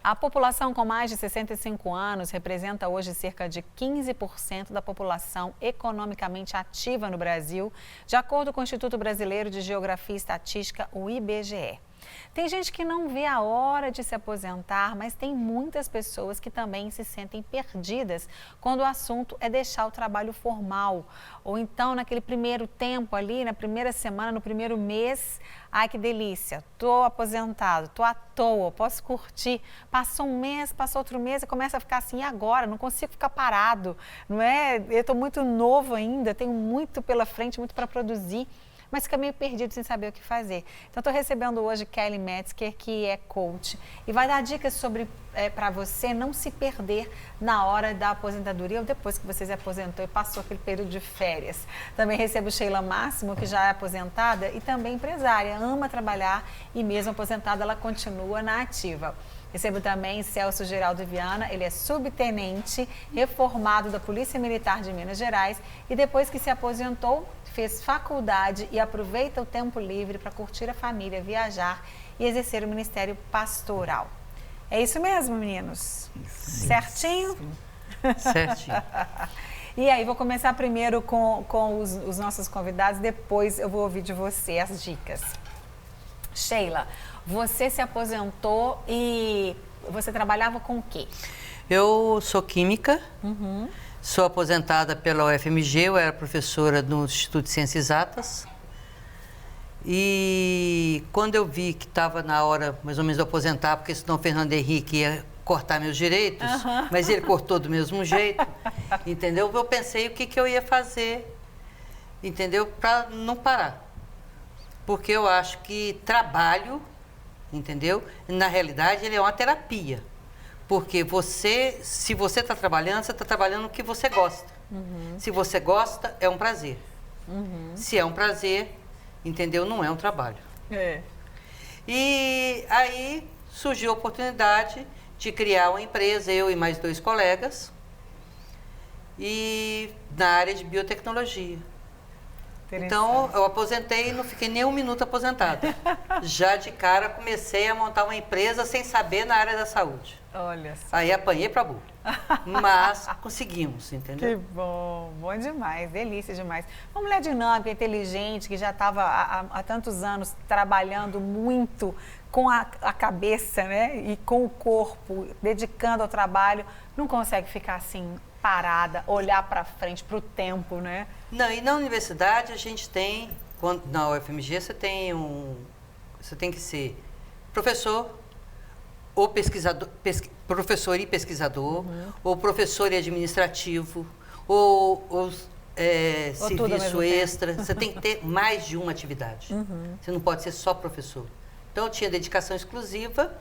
A população com mais de 65 anos representa hoje cerca de 15% da população economicamente ativa no Brasil, de acordo com o Instituto Brasileiro de Geografia e Estatística, o IBGE. Tem gente que não vê a hora de se aposentar, mas tem muitas pessoas que também se sentem perdidas quando o assunto é deixar o trabalho formal. Ou então, naquele primeiro tempo ali, na primeira semana, no primeiro mês, ai que delícia, estou aposentado, estou à toa, posso curtir. Passou um mês, passou outro mês e começa a ficar assim, e agora? Não consigo ficar parado, não é? Eu estou muito novo ainda, tenho muito pela frente, muito para produzir. Mas fica meio perdido sem saber o que fazer. Então, estou recebendo hoje Kelly Metzger, que é coach, e vai dar dicas sobre para você não se perder na hora da aposentadoria ou depois que você se aposentou e passou aquele período de férias. Também recebo Sheila Máximo, que já é aposentada e também empresária, ama trabalhar e mesmo aposentada ela continua na ativa. Recebo também Celso Geraldo Viana, ele é subtenente, reformado da Polícia Militar de Minas Gerais e depois que se aposentou, fez faculdade e aproveita o tempo livre para curtir a família, viajar e exercer o ministério pastoral. É isso mesmo, meninos? Sim. Certinho? Certinho. E aí, vou começar primeiro com os nossos convidados, depois eu vou ouvir de você as dicas. Sheila, você se aposentou e você trabalhava com o quê? Eu sou química. Sou aposentada pela UFMG, eu era professora no Instituto de Ciências Exatas. E quando eu vi que estava na hora, mais ou menos, de aposentar, porque senão o Fernando Henrique ia cortar meus direitos, mas ele cortou do mesmo jeito, entendeu? Eu pensei o que eu ia fazer, entendeu? Para não parar. Porque eu acho que trabalho, entendeu? Na realidade, ele é uma terapia. Porque se você está trabalhando, você está trabalhando no que você gosta. Se você gosta, é um prazer. Se é um prazer, entendeu? Não é um trabalho. E aí surgiu a oportunidade de criar uma empresa, eu e mais 2 colegas, e na área de biotecnologia. Então, eu aposentei e não fiquei nem um minuto aposentada. Já de cara, comecei a montar uma empresa sem saber na área da saúde. Olha só. Aí apanhei para burro. Mas conseguimos, entendeu? Que bom, bom demais, delícia demais. Uma mulher dinâmica, inteligente, que já estava há tantos anos trabalhando muito com a cabeça, né? E com o corpo, dedicando ao trabalho, não consegue ficar assim parada, olhar para frente, para o tempo, né? Não, e na universidade a gente tem, na UFMG você tem que ser professor ou pesquisador, professor e pesquisador, ou professor e administrativo, ou serviço extra. Você tem que ter mais de uma atividade. Você não pode ser só professor. Então eu tinha dedicação exclusiva.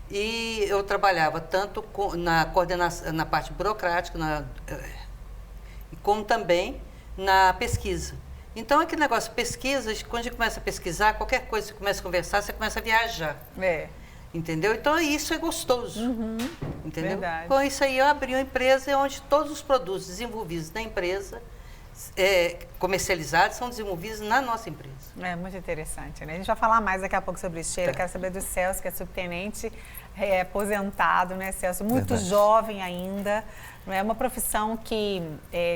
E eu trabalhava tanto na coordenação, na parte burocrática, como também na pesquisa. Então, aquele negócio de pesquisa, quando a gente começa a pesquisar, qualquer coisa que você começa a conversar, você começa a viajar. Entendeu? Então, isso é gostoso. Entendeu? Verdade. Com isso aí, eu abri uma empresa onde todos os produtos desenvolvidos na empresa, comercializados, são desenvolvidos na nossa empresa. É muito interessante, né? A gente vai falar mais daqui a pouco sobre isso, Sheila. Quero saber do Celso, que é subtenente, aposentado, né, Celso? Muito jovem ainda. Não é uma profissão que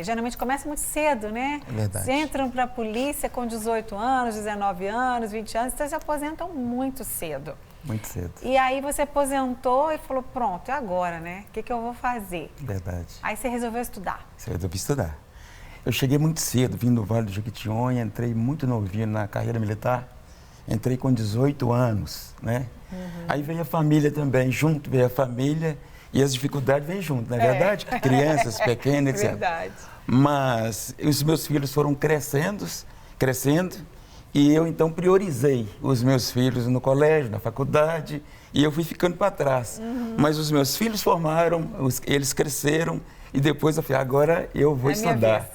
geralmente começa muito cedo, né? É verdade. Vocês entram para a polícia com 18 anos, 19 anos, 20 anos, então se aposentam muito cedo. Muito cedo. E aí você aposentou e falou, pronto, e agora, né? O que eu vou fazer? Verdade. Aí você resolveu estudar. Você resolveu estudar. Eu cheguei muito cedo, vim do Vale do Jequitinhonha, entrei muito novinho na carreira militar, entrei com 18 anos, né? Aí veio a família também, junto veio a família e as dificuldades vêm junto, não é verdade? Crianças pequenas, etc. Verdade. Mas os meus filhos foram crescendo, e eu então priorizei os meus filhos no colégio, na faculdade, e eu fui ficando para trás. Mas os meus filhos formaram, eles cresceram, e depois eu falei, agora eu vou estudar.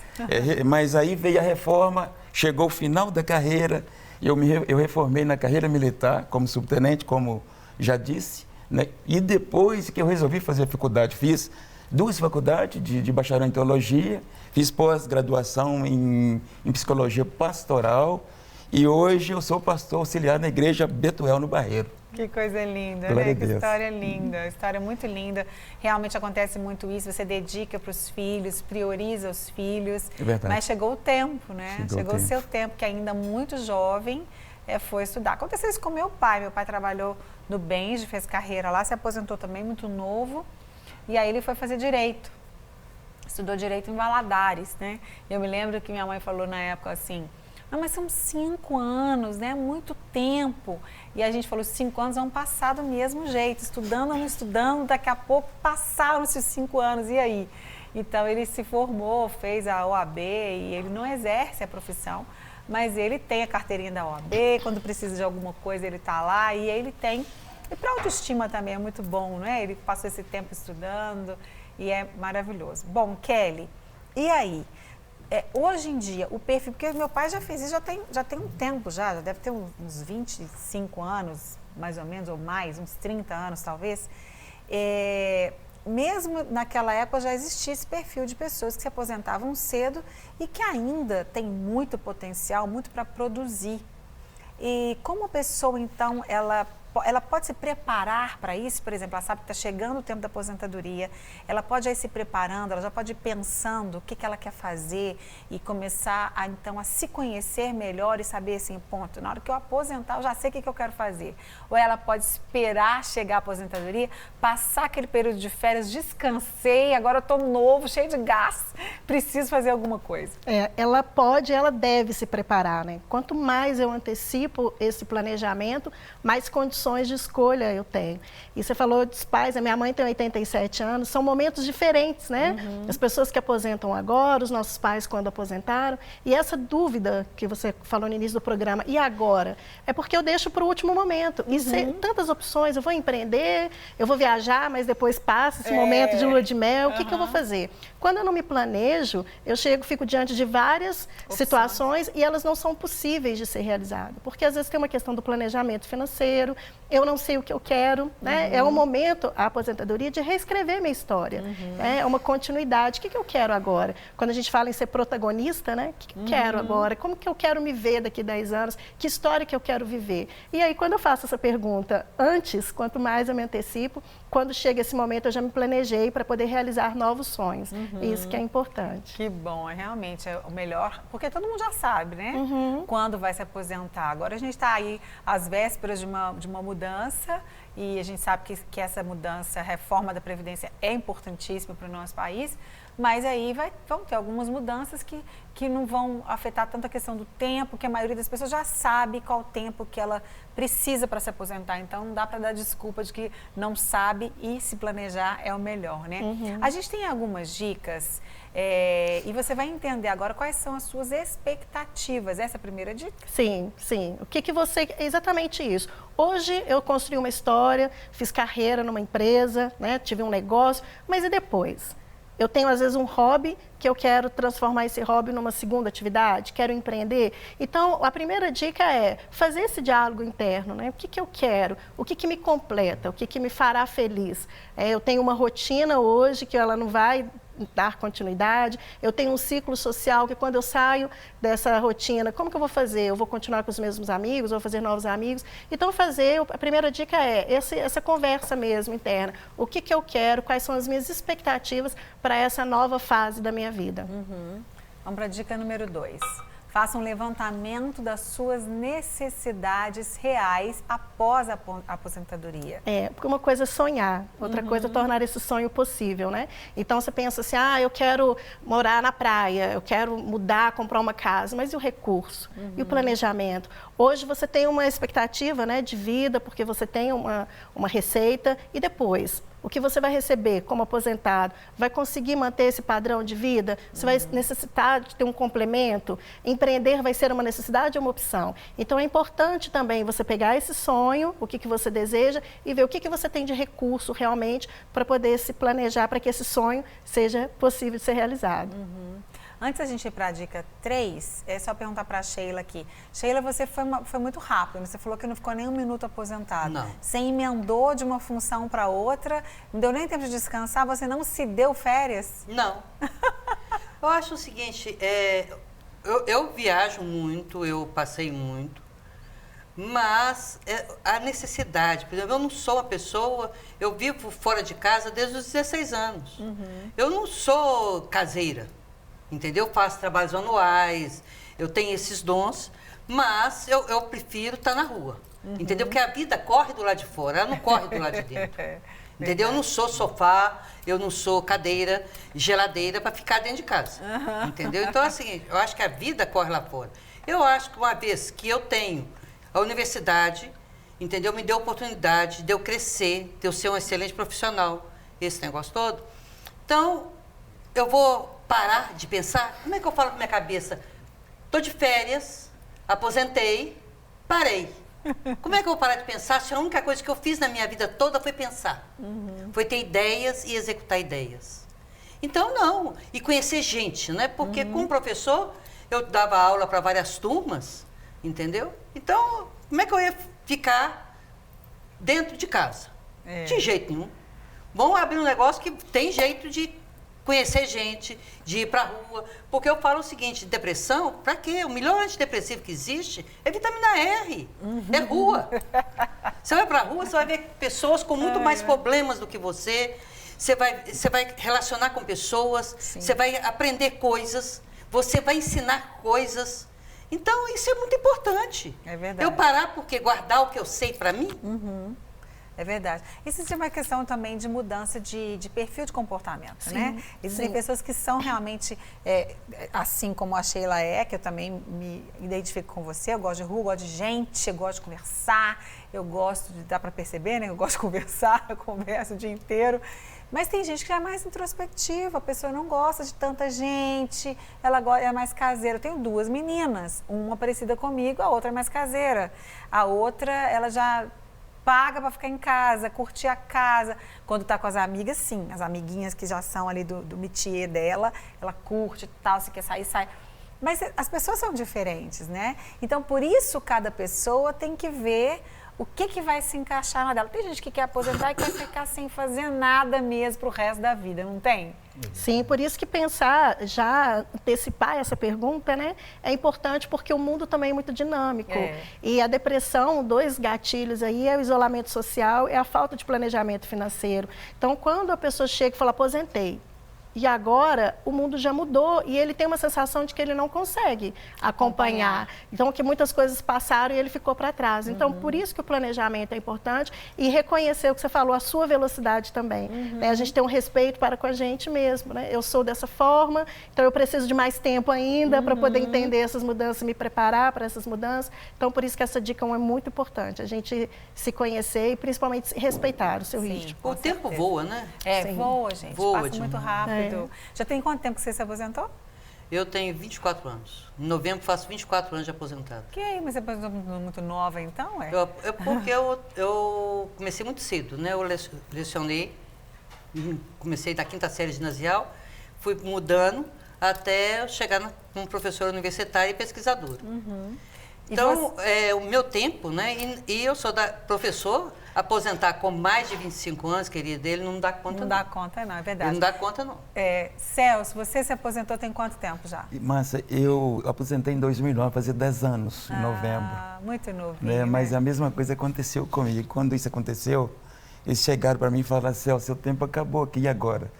Mas aí veio a reforma, chegou o final da carreira, eu reformei na carreira militar como subtenente, como já disse, né? E depois que eu resolvi fazer a faculdade, fiz 2 faculdades de bacharel em teologia, fiz pós-graduação em psicologia pastoral e hoje eu sou pastor auxiliar na igreja Betuel no Barreiro. Que coisa linda, Glória né? a Que Deus. história linda, história muito linda. Realmente acontece muito isso, você dedica para os filhos, prioriza os filhos. É verdade. Mas chegou o tempo, né? Chegou o tempo. seu tempo, que ainda muito jovem, foi estudar. Aconteceu isso com meu pai. Meu pai trabalhou no Benji, fez carreira lá, se aposentou também muito novo. E aí ele foi fazer Direito. Estudou Direito em Valadares, né? Eu me lembro que minha mãe falou na época assim, não, mas são 5 anos, né? Muito tempo. E a gente falou, 5 anos vão passar do mesmo jeito, estudando ou não estudando, daqui a pouco passaram-se os 5 anos, e aí? Então ele se formou, fez a OAB e ele não exerce a profissão, mas ele tem a carteirinha da OAB, quando precisa de alguma coisa ele está lá e ele tem. E para a autoestima também é muito bom, né? Ele passou esse tempo estudando e é maravilhoso. Bom, Kelly, e aí? Hoje em dia, o perfil, porque meu pai já fez isso, já tem um tempo já deve ter uns 25 anos, mais ou menos, ou mais, uns 30 anos talvez. Mesmo naquela época já existia esse perfil de pessoas que se aposentavam cedo e que ainda tem muito potencial, muito para produzir. E como a pessoa, então, ela pode se preparar para isso? Por exemplo, ela sabe que está chegando o tempo da aposentadoria, ela pode ir se preparando, ela já pode ir pensando o que ela quer fazer e começar, então, a se conhecer melhor e saber, assim, ponto, na hora que eu aposentar, eu já sei o que eu quero fazer. Ou ela pode esperar chegar a aposentadoria, passar aquele período de férias, descansei, agora eu estou novo, cheio de gás, preciso fazer alguma coisa. Ela deve se preparar, né? Quanto mais eu antecipo esse planejamento, mais condições de escolha eu tenho. E você falou dos pais, a minha mãe tem 87 anos, são momentos diferentes, né? As pessoas que aposentam agora, os nossos pais quando aposentaram, e essa dúvida que você falou no início do programa, e agora? É porque eu deixo para o último momento. E tantas opções, eu vou empreender, eu vou viajar, mas depois passa esse momento de lua de mel, o que eu vou fazer? Quando eu não me planejo, eu fico diante de várias situações e elas não são possíveis de ser realizadas. Porque às vezes tem uma questão do planejamento financeiro, eu não sei o que eu quero, né? É o momento, a aposentadoria, de reescrever minha história. É uma continuidade. O que eu quero agora? Quando a gente fala em ser protagonista, né? O que eu quero agora? Como que eu quero me ver daqui a 10 anos? Que história que eu quero viver? E aí, quando eu faço essa pergunta antes, quanto mais eu me antecipo, quando chega esse momento, eu já me planejei para poder realizar novos sonhos. Isso que é importante. Que bom, realmente é o melhor, porque todo mundo já sabe, né? Quando vai se aposentar. Agora a gente está aí às vésperas de uma mudança e a gente sabe que essa mudança, a reforma da Previdência é importantíssima para o nosso país, mas aí vão ter algumas mudanças que não vão afetar tanto a questão do tempo, que a maioria das pessoas já sabe qual o tempo que ela precisa para se aposentar. Então, não dá para dar desculpa de que não sabe e se planejar é o melhor, né? A gente tem algumas dicas e você vai entender agora quais são as suas expectativas. Essa é a primeira dica? Sim, sim. O que você... Exatamente isso. Hoje eu construí uma história, fiz carreira numa empresa, né? Tive um negócio, mas e depois? Eu tenho, às vezes, um hobby que eu quero transformar esse hobby numa segunda atividade, quero empreender. Então, a primeira dica é fazer esse diálogo interno, né? O que eu quero? O que me completa? O que me fará feliz? Eu tenho uma rotina hoje que ela não vai dar continuidade. Eu tenho um ciclo social que quando eu saio dessa rotina, como que eu vou fazer? Eu vou continuar com os mesmos amigos, vou fazer novos amigos? Então, a primeira dica é essa conversa mesmo interna. O que eu quero? Quais são as minhas expectativas para essa nova fase da minha vida? Vamos para a dica número 2. Faça um levantamento das suas necessidades reais após a aposentadoria. Porque uma coisa é sonhar, outra coisa é tornar esse sonho possível, né? Então, você pensa assim, eu quero morar na praia, eu quero mudar, comprar uma casa, mas e o recurso? E o planejamento? Hoje você tem uma expectativa, né, de vida, porque você tem uma receita, e depois? O que você vai receber como aposentado? Vai conseguir manter esse padrão de vida? Você vai necessitar de ter um complemento? Empreender vai ser uma necessidade ou uma opção? Então, é importante também você pegar esse sonho, o que você deseja, e ver o que você tem de recurso realmente para poder se planejar para que esse sonho seja possível de ser realizado. Antes da gente ir para a dica 3, é só perguntar para a Sheila aqui. Sheila, você foi muito rápido, você falou que não ficou nem um minuto aposentado. Não. Você emendou de uma função para outra, não deu nem tempo de descansar, você não se deu férias? Não. Eu acho o seguinte, eu viajo muito, eu passei muito, Mas a necessidade, por exemplo, eu não sou uma pessoa, eu vivo fora de casa desde os 16 anos. Eu não sou caseira, entendeu? Eu faço trabalhos manuais, eu tenho esses dons, mas eu prefiro estar na rua, entendeu? Porque a vida corre do lado de fora, ela não corre do lado de dentro. Entendeu? Eu não sou sofá, eu não sou cadeira, geladeira para ficar dentro de casa. Entendeu? Então, assim, eu acho que a vida corre lá fora. Eu acho que uma vez que eu tenho a universidade, entendeu? Me deu a oportunidade de eu crescer, de eu ser um excelente profissional, esse negócio todo. Então, eu vou parar de pensar, como é que eu falo com a minha cabeça? Estou de férias, aposentei, parei. Como é que eu vou parar de pensar se a única coisa que eu fiz na minha vida toda foi pensar? Foi ter ideias e executar ideias. Então, não. E conhecer gente, né? Porque como professor, eu dava aula para várias turmas, entendeu? Então, como é que eu ia ficar dentro de casa? De jeito nenhum. Vamos abrir um negócio que tem jeito de conhecer gente, de ir para a rua. Porque eu falo o seguinte, depressão, para quê? O melhor antidepressivo que existe é vitamina R, é rua. Você vai para a rua, você vai ver pessoas com muito mais problemas do que você, você vai relacionar com pessoas, você vai aprender coisas, você vai ensinar coisas. Então, isso é muito importante. É verdade. Eu parar porque guardar o que eu sei para mim? É verdade. Existe uma questão também de mudança de perfil de comportamento, né? Existem pessoas que são realmente, assim como a Sheila que eu também me identifico com você, eu gosto de rua, eu gosto de gente, eu gosto de conversar, eu gosto dá para perceber, né? Eu gosto de conversar, eu converso o dia inteiro. Mas tem gente que é mais introspectiva, a pessoa não gosta de tanta gente, ela é mais caseira. Eu tenho duas meninas, uma parecida comigo, a outra é mais caseira. A outra, ela já paga para ficar em casa, curtir a casa. Quando está com as amigas, sim. As amiguinhas que já são ali do métier dela, ela curte e tal, se quer sair, sai. Mas as pessoas são diferentes, né? Então, por isso, cada pessoa tem que ver o que vai se encaixar na dela. Tem gente que quer aposentar e quer ficar sem fazer nada mesmo pro resto da vida, não tem? Sim, por isso que pensar, já antecipar essa pergunta, né, é importante porque o mundo também é muito dinâmico. E a depressão, dois gatilhos aí, é o isolamento social e a falta de planejamento financeiro. Então, quando a pessoa chega e fala, aposentei, e agora o mundo já mudou e ele tem uma sensação de que ele não consegue acompanhar. Então, que muitas coisas passaram e ele ficou para trás. Então, por isso que o planejamento é importante e reconhecer o que você falou, a sua velocidade também. Né? A gente tem um respeito para com a gente mesmo. Né? Eu sou dessa forma, então eu preciso de mais tempo ainda para poder entender essas mudanças, me preparar para essas mudanças. Então, por isso que essa dica é muito importante. A gente se conhecer e principalmente respeitar o seu ritmo. O tempo voa, né? Voa, gente. Voa passa muito rápido. Já tem quanto tempo que você se aposentou? Eu tenho 24 anos. Em novembro faço 24 anos de aposentado. Mas você aposentou muito nova, então? Porque eu comecei muito cedo, né? Eu lecionei, comecei da quinta série ginasial, fui mudando até chegar como professora universitária e pesquisadora. Então, o meu tempo, né? E eu sou professor, aposentar com mais de 25 anos, querida, ele não dá conta. Não dá conta, não, é verdade. Ele não dá conta, não. Celso, você se aposentou tem quanto tempo já? Márcia, eu aposentei em 2009, fazia 10 anos, em novembro. Muito novinho. Né? Mas a mesma coisa aconteceu comigo. Quando isso aconteceu, eles chegaram para mim e falaram, Celso, seu tempo acabou aqui, e agora?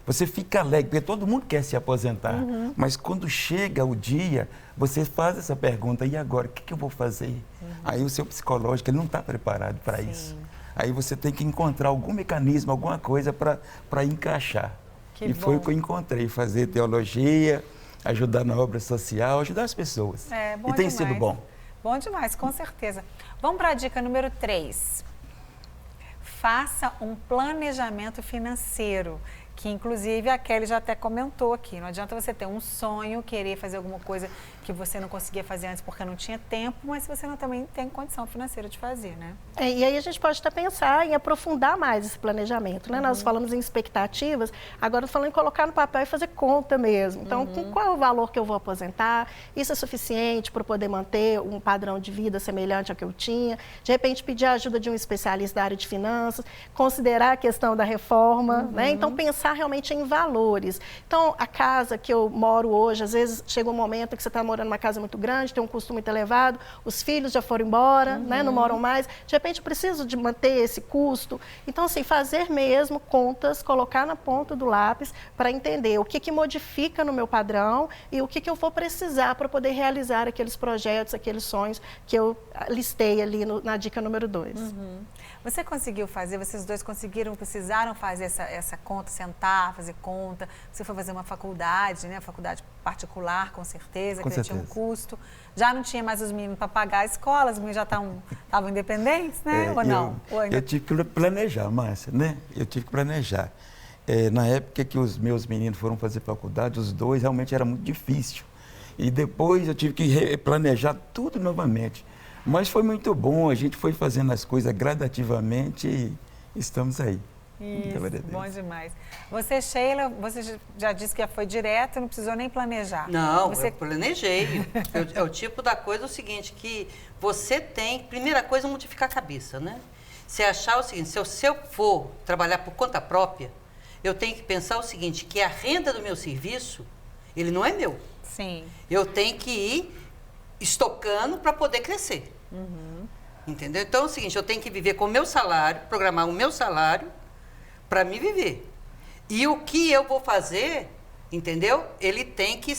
Você fica alegre, porque todo mundo quer se aposentar, mas quando chega o dia, você faz essa pergunta, e agora, o que eu vou fazer? Aí o seu psicológico, ele não está preparado para isso. Aí você tem que encontrar algum mecanismo, alguma coisa para encaixar. Foi o que eu encontrei, fazer teologia, ajudar na obra social, ajudar as pessoas. Bom e tem demais. sido bom. Bom demais, com certeza. Vamos para a dica número 3. Faça um planejamento financeiro, que inclusive a Kelly já até comentou aqui. Não adianta você ter um sonho, querer fazer alguma coisa que você não conseguia fazer antes porque não tinha tempo, mas você não também tem condição financeira de fazer, né? E aí a gente pode até pensar em aprofundar mais esse planejamento, né? Nós falamos em expectativas, agora eu falando em colocar no papel e fazer conta mesmo. Então, qual é o valor que eu vou aposentar? Isso é suficiente para poder manter um padrão de vida semelhante ao que eu tinha? De repente, pedir a ajuda de um especialista da área de finanças, considerar a questão da reforma, né? Então, pensar pensar realmente em valores. Então, a casa que eu moro hoje, às vezes chega um momento que você está morando numa casa muito grande, tem um custo muito elevado, os filhos já foram embora, né, não moram mais, de repente eu preciso de manter esse custo. Então, assim, fazer mesmo contas, colocar na ponta do lápis para entender o que modifica no meu padrão e o que eu vou precisar para poder realizar aqueles projetos, aqueles sonhos que eu listei ali na dica número 2. Você conseguiu fazer, vocês dois precisaram fazer essa conta, sentar, fazer conta. Você foi fazer uma faculdade, né? Faculdade particular, com certeza, que tinha um custo. Já não tinha mais os meninos para pagar a escola, os meninos já estavam independentes, né? Ou não? Eu tive que planejar, Márcia, né? Eu tive que planejar. Na época que os meus meninos foram fazer faculdade, os dois realmente era muito difícil. E depois eu tive que planejar tudo novamente. Mas foi muito bom, a gente foi fazendo as coisas gradativamente e estamos aí. Isso, bom demais. Você, Sheila, você já disse que já foi direto, não precisou nem planejar. Não, eu planejei. É o tipo da coisa o seguinte, que você tem, primeira coisa, modificar a cabeça, né? Você achar o seguinte, se eu for trabalhar por conta própria, eu tenho que pensar o seguinte, que a renda do meu serviço, ele não é meu. Sim. Eu tenho que ir estocando para poder crescer. Entendeu? Então é o seguinte, eu tenho que viver com o meu salário, programar o meu salário para me viver. E o que eu vou fazer, entendeu? Ele tem que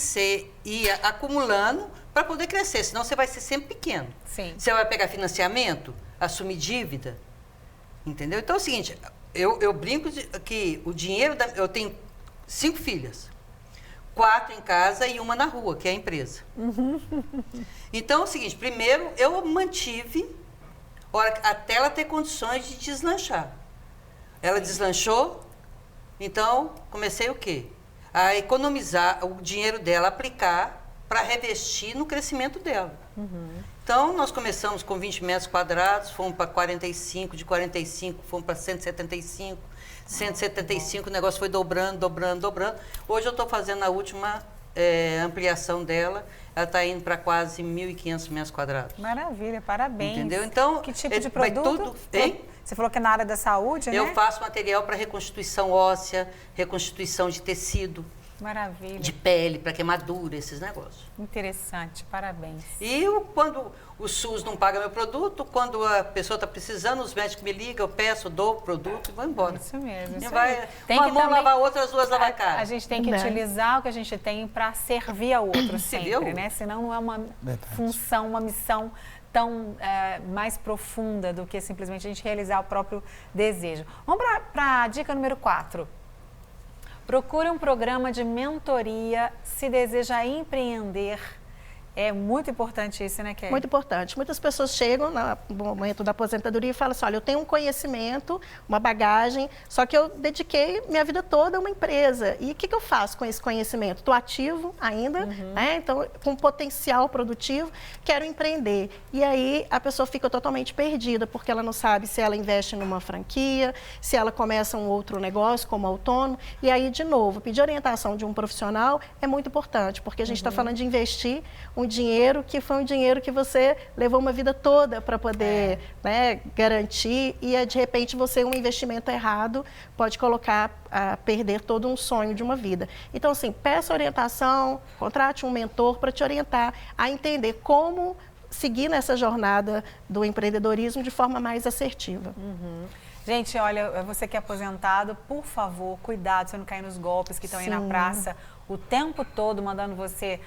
ir acumulando para poder crescer, senão você vai ser sempre pequeno. Sim. Você vai pegar financiamento, assumir dívida, entendeu? Então é o seguinte, eu brinco que o dinheiro, eu tenho 5 filhas. 4 em casa e 1 na rua, que é a empresa. Então, é o seguinte, primeiro eu mantive até ela ter condições de deslanchar. Ela deslanchou, então comecei o quê? A economizar o dinheiro dela, aplicar para revestir no crescimento dela. Então, nós começamos com 20 metros quadrados, fomos para 45, de 45 fomos para 175, 175, o negócio foi dobrando. Hoje eu estou fazendo a última ampliação dela, ela está indo para quase 1.500 metros quadrados. Maravilha, parabéns. Entendeu? Então, que tipo de produto? Hein? Você falou que é na área da saúde, né? Eu faço material para reconstituição óssea, reconstituição de tecido. Maravilha. De pele, para queimadura, esses negócios. Interessante, parabéns. E quando o SUS não paga meu produto, quando a pessoa está precisando, os médicos me ligam, eu peço, dou o produto e vou embora. Isso mesmo. E isso vai, tem uma que mão também, lavar a outra, as duas lavar a cara. A gente tem que utilizar o que a gente tem para servir ao outro sempre, né? Senão não é uma função, uma missão tão mais profunda do que simplesmente a gente realizar o próprio desejo. Vamos para a dica número 4. Procure um programa de mentoria se deseja empreender. É muito importante isso, né, Kelly? Muito importante. Muitas pessoas chegam no momento da aposentadoria e falam assim, olha, eu tenho um conhecimento, uma bagagem, só que eu dediquei minha vida toda a uma empresa. E o que eu faço com esse conhecimento? Estou ativo ainda, né? Então, com potencial produtivo, quero empreender. E aí, a pessoa fica totalmente perdida, porque ela não sabe se ela investe numa franquia, se ela começa um outro negócio como autônomo. E aí, de novo, pedir orientação de um profissional é muito importante, porque a gente está falando de investir um dinheiro que foi um dinheiro que você levou uma vida toda para poder garantir e de repente você, um investimento errado, pode colocar a perder todo um sonho de uma vida. Então, assim, peça orientação, contrate um mentor para te orientar a entender como seguir nessa jornada do empreendedorismo de forma mais assertiva. Gente, olha, você que é aposentado, por favor, cuidado, você não cair nos golpes que estão aí na praça o tempo todo mandando você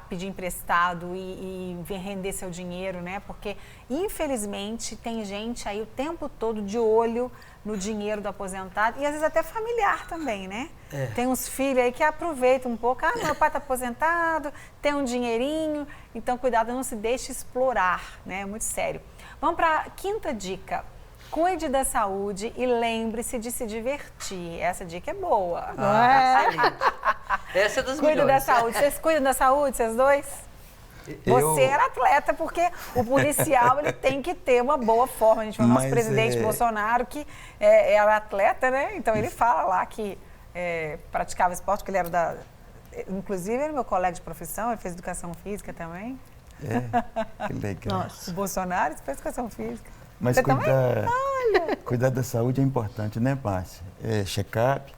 pedir emprestado e render seu dinheiro, né? Porque, infelizmente, tem gente aí o tempo todo de olho no dinheiro do aposentado e, às vezes, até familiar também, né? Tem uns filhos aí que aproveitam um pouco. Meu pai está aposentado, tem um dinheirinho. Então, cuidado, não se deixe explorar, né? É muito sério. Vamos para a 5ª dica. Cuide da saúde e lembre-se de se divertir. Essa dica é boa. Essa é dos Cuide melhores. da saúde. Vocês cuidam da saúde, vocês dois? Você era atleta, porque o policial ele tem que ter uma boa forma. A gente falou, nosso presidente Bolsonaro, que era atleta, né? Então ele fala lá que praticava esporte, que ele era da... Inclusive, ele é meu colega de profissão, ele fez educação física também. Que legal. Nossa, o Bolsonaro fez educação física. Mas cuidar da saúde é importante, né, Márcia? Check-up,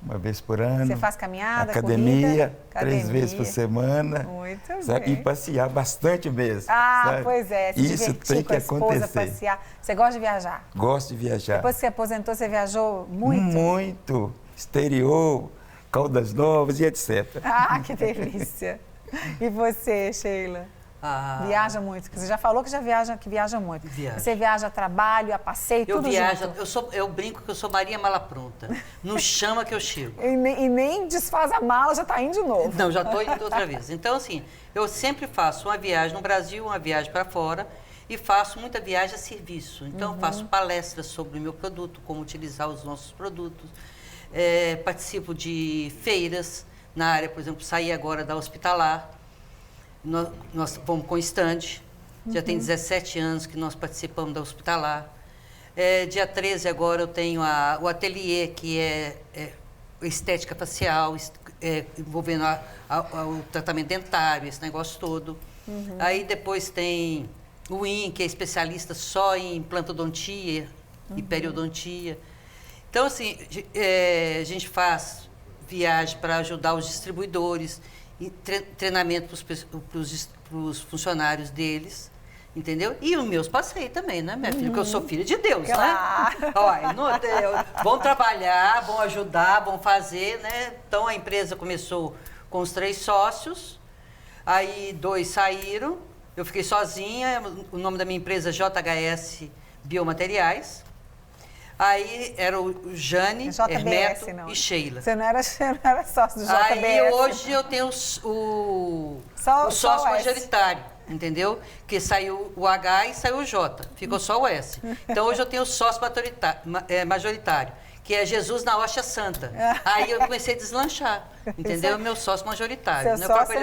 uma vez por ano. Você faz caminhada, academia, corrida? 3 vezes por semana. Muito sabe? bem. E passear bastante mesmo. Ah, pois é. Se Isso divertir tem com que a esposa, acontecer. passear. Você gosta de viajar? Gosto de viajar. Depois que você aposentou, você viajou muito? Muito. Exterior, Caldas Novas e etc. Ah, que delícia. E você, Sheila? Viaja muito? Você já falou que viaja muito. Viajo. Você viaja a trabalho, a passeio, tudo junto? Eu brinco que eu sou Maria Mala Pronta. Não chama que eu chego. E nem desfaz a mala, já está indo de novo. Não, já estou indo outra vez. Então, assim, eu sempre faço uma viagem no Brasil, uma viagem para fora e faço muita viagem a serviço. Então, eu faço palestras sobre o meu produto, como utilizar os nossos produtos. Participo de feiras na área, por exemplo, saí agora da Hospitalar. Nós fomos com stand, já tem 17 anos que nós participamos da Hospitalar. Dia 13 agora eu tenho o ateliê, que é estética facial, envolvendo o tratamento dentário, esse negócio todo. Aí depois tem o IN, que é especialista só em implantodontia e periodontia. Então, assim, a gente faz viagem para ajudar os distribuidores, e treinamento para os funcionários deles, entendeu? E os meus passeios também, né, minha filha? Porque eu sou filha de Deus, claro. né? Olha, vão trabalhar, vão ajudar, vão fazer, né? Então, a empresa começou com os 3 sócios, aí 2 saíram, eu fiquei sozinha, o nome da minha empresa é JHS Biomateriais. Aí era o Jane, Hermeto e Sheila. Você não era sócio do JBS. Aí hoje eu tenho o sócio majoritário, entendeu? Que saiu o H e saiu o J, ficou só o S. Então hoje eu tenho o sócio majoritário, que é Jesus na Hóstia Santa. Aí eu comecei a deslanchar, entendeu? Meu sócio majoritário. Seu sócio...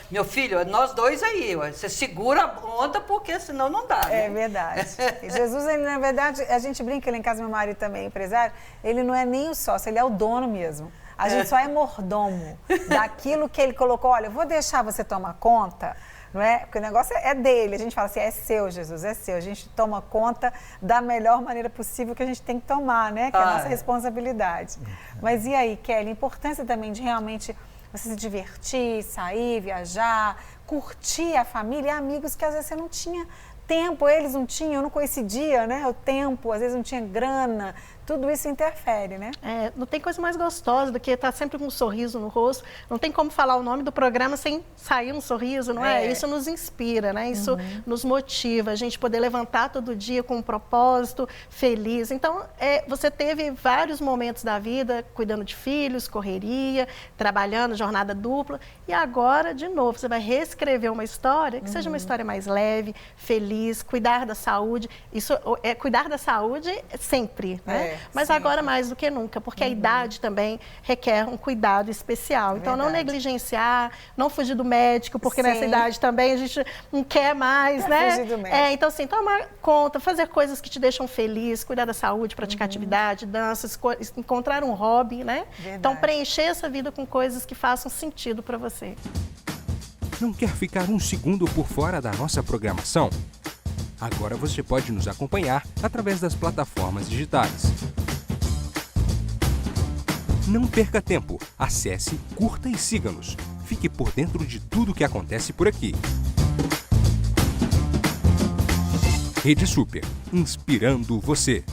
Meu filho, nós dois aí, você segura a onda, porque senão não dá. Né? É verdade. Jesus, ele, na verdade, a gente brinca, ele em casa, meu marido também é empresário, ele não é nem o sócio, ele é o dono mesmo. A gente só é mordomo daquilo que ele colocou. Olha, eu vou deixar você tomar conta, não é? Porque o negócio é dele. A gente fala assim, é seu, Jesus, é seu. A gente toma conta da melhor maneira possível que a gente tem que tomar, né? Que é a nossa responsabilidade. Mas e aí, Kelly, a importância também de realmente você se divertir, sair, viajar, curtir a família e amigos que às vezes você não tinha tempo, eles não tinham, eu não coincidia, né? O tempo, às vezes não tinha grana, tudo isso interfere, né? Não tem coisa mais gostosa do que estar sempre com um sorriso no rosto. Não tem como falar o nome do programa sem sair um sorriso, não é? Isso nos inspira, né? Isso nos motiva, a gente poder levantar todo dia com um propósito, feliz. Então, você teve vários momentos da vida cuidando de filhos, correria, trabalhando, jornada dupla. E agora, de novo, você vai reescrever uma história que seja uma história mais leve, feliz, cuidar da saúde. Isso é cuidar da saúde sempre, né? Mas sempre. Agora mais do que nunca, porque a idade também requer um cuidado especial. Então, não negligenciar, não fugir do médico, porque nessa idade também a gente não quer mais, né? Fugir do médico. Então, assim, tomar conta, fazer coisas que te deixam feliz, cuidar da saúde, praticar atividade, dança, encontrar um hobby, né? Verdade. Então, preencher essa vida com coisas que façam sentido para você. Não quer ficar um segundo por fora da nossa programação? Agora você pode nos acompanhar através das plataformas digitais. Não perca tempo, acesse, curta e siga-nos. Fique por dentro de tudo o que acontece por aqui. Rede Super, inspirando você.